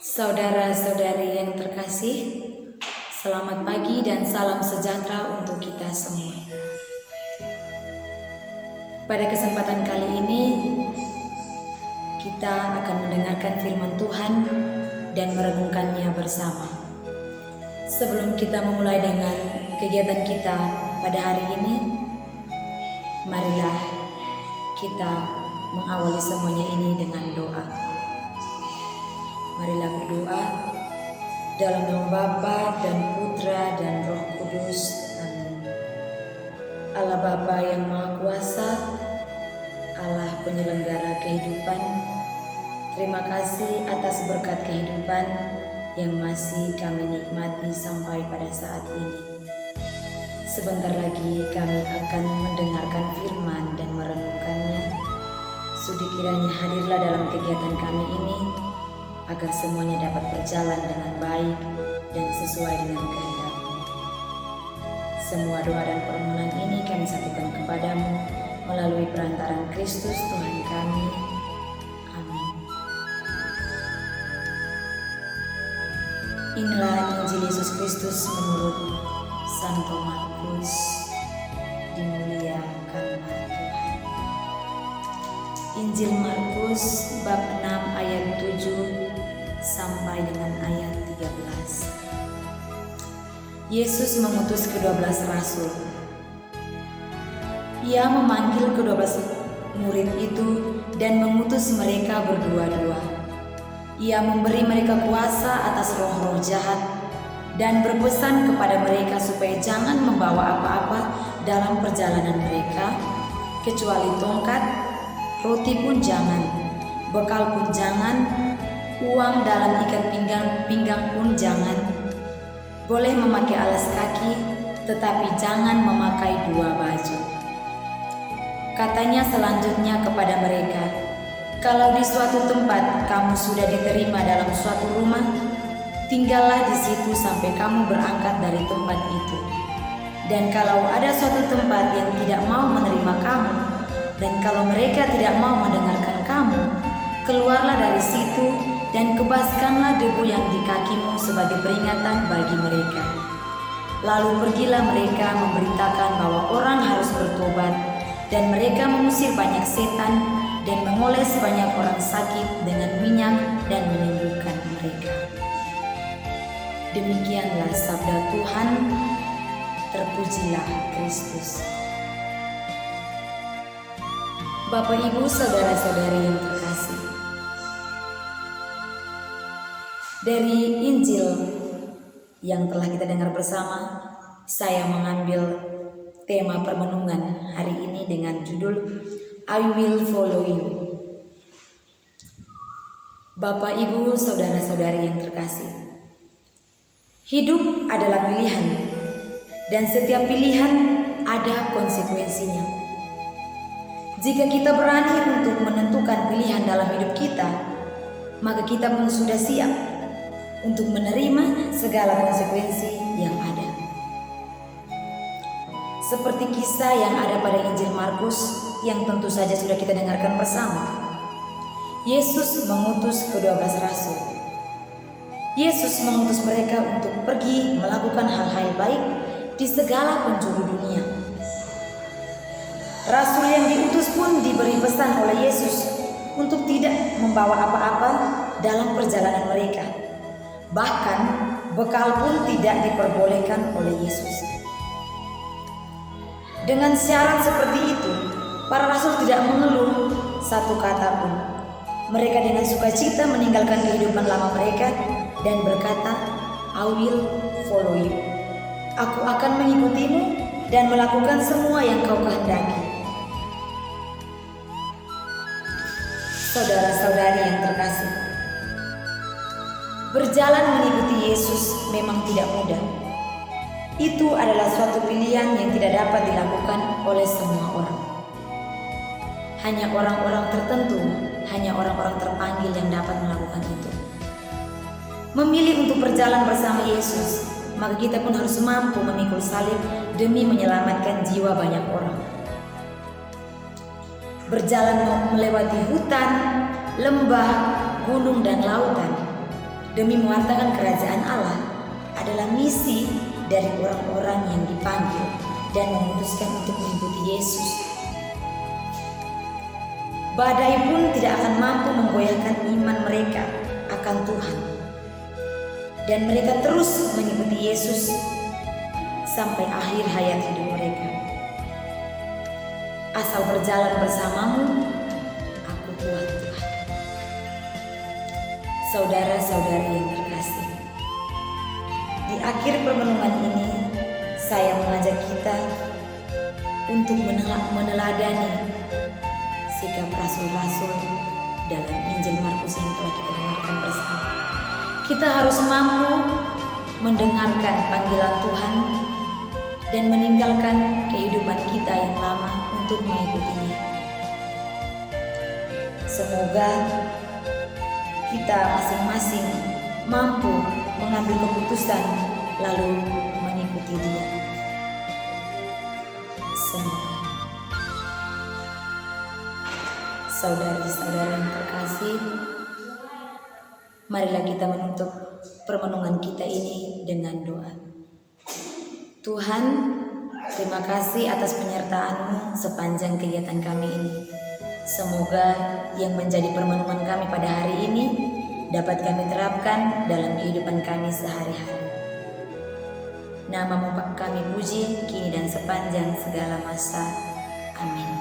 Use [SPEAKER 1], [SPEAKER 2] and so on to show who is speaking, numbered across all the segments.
[SPEAKER 1] Saudara-saudari yang terkasih, selamat pagi dan salam sejahtera untuk kita semua. Pada kesempatan kali ini, kita akan mendengarkan firman Tuhan dan merenungkannya bersama. Sebelum kita memulai dengan kegiatan kita pada hari ini, marilah kita mengawali semuanya ini dengan doa. Marilah berdoa dalam nama Bapa dan Putra dan Roh Kudus. Amin. Allah Bapa yang Maha Kuasa, Allah penyelenggara kehidupan, terima kasih atas berkat kehidupan yang masih kami nikmati sampai pada saat ini. Sebentar lagi kami akan mendengarkan firman dan merenungkannya. Sudi kiranya hadirlah dalam kegiatan kami ini, agar semuanya dapat berjalan dengan baik dan sesuai dengan kehendak-Mu. Semua doa dan permohonan ini kami satukan kepadamu melalui perantaraan Kristus Tuhan kami. Amin. Inilah Injil Yesus Kristus menurut Santo Markus. Dimuliakanlah Tuhan. Injil Markus bab 6 ayat 7 sampai dengan ayat 13. Yesus mengutus ke-12 rasul. Ia memanggil ke-12 murid itu dan mengutus mereka berdua-dua. Ia memberi mereka kuasa atas roh-roh jahat dan berpesan kepada mereka supaya jangan membawa apa-apa dalam perjalanan mereka, kecuali tongkat, roti pun jangan, bekal pun jangan, uang dalam ikat pinggang pun jangan. Boleh memakai alas kaki, tetapi jangan memakai 2 baju. Katanya selanjutnya kepada mereka, kalau di suatu tempat kamu sudah diterima dalam suatu rumah, tinggallah di situ sampai kamu berangkat dari tempat itu. Dan kalau ada suatu tempat yang tidak mau menerima kamu, dan kalau mereka tidak mau mendengarkan kamu, keluarlah dari situ dan kebaskanlah debu yang di kakimu sebagai peringatan bagi mereka. Lalu pergilah mereka memberitakan bahwa orang harus bertobat, dan mereka mengusir banyak setan dan mengoles banyak orang sakit dengan minyak dan menyembuhkan mereka. Demikianlah sabda Tuhan, terpujilah Kristus. Bapak, Ibu, saudara-saudari yang terkasih, dari Injil yang telah kita dengar bersama, saya mengambil tema permenungan hari ini dengan judul I Will Follow You. Bapak, Ibu, saudara-saudari yang terkasih, hidup adalah pilihan, dan setiap pilihan ada konsekuensinya. Jika kita berani untuk menentukan pilihan dalam hidup kita, maka kita pun sudah siap untuk menerima segala konsekuensi yang ada. Seperti kisah yang ada pada Injil Markus yang tentu saja sudah kita dengarkan bersama. Yesus mengutus ke-12 rasul. Yesus mengutus mereka untuk pergi melakukan hal-hal baik di segala penjuru dunia. Rasul yang diutus pun diberi pesan oleh Yesus untuk tidak membawa apa-apa dalam perjalanan mereka. Bahkan bekal pun tidak diperbolehkan oleh Yesus. Dengan syarat seperti itu, para rasul tidak mengeluh satu kata pun. Mereka dengan sukacita meninggalkan kehidupan lama mereka dan berkata, I will follow you. Aku akan mengikutimu dan melakukan semua yang kau kehendaki. Saudara-saudari yang terkasih, berjalan mengikuti Yesus memang tidak mudah. Itu adalah suatu pilihan yang tidak dapat dilakukan oleh semua orang. Hanya orang-orang tertentu, hanya orang-orang terpanggil yang dapat melakukan itu. Memilih untuk berjalan bersama Yesus, maka kita pun harus mampu memikul salib demi menyelamatkan jiwa banyak orang. Berjalan melewati hutan, lembah, gunung, dan lautan demi mewartakan kerajaan Allah adalah misi dari orang-orang yang dipanggil dan memutuskan untuk mengikuti Yesus. Badai pun tidak akan mampu menggoyahkan iman mereka akan Tuhan. Dan mereka terus mengikuti Yesus sampai akhir hayat hidup mereka. Asal berjalan bersamamu, aku Tuhan Tuhan. Saudara-saudari yang terkasih, di akhir permenungan ini saya mengajak kita untuk meneladani sikap rasul-rasul dalam Injil Markus yang telah kita dengarkan bersama. Kita harus mampu mendengarkan panggilan Tuhan dan meninggalkan kehidupan kita yang lama untuk mengikutinya. Semoga kita masing-masing mampu mengambil keputusan lalu mengikuti Dia. Semoga. Saudari-saudara yang terkasih, marilah kita menutup permenungan kita ini dengan doa. Tuhan, terima kasih atas penyertaan-Mu sepanjang kegiatan kami ini. Semoga yang menjadi permenungan kami pada hari ini dapat kami terapkan dalam kehidupan kami sehari-hari. Nama-Mu kami puji kini dan sepanjang segala masa. Amin.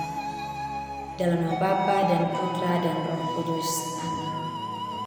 [SPEAKER 1] Dalam nama Bapa dan Putra dan Roh Kudus. Amin.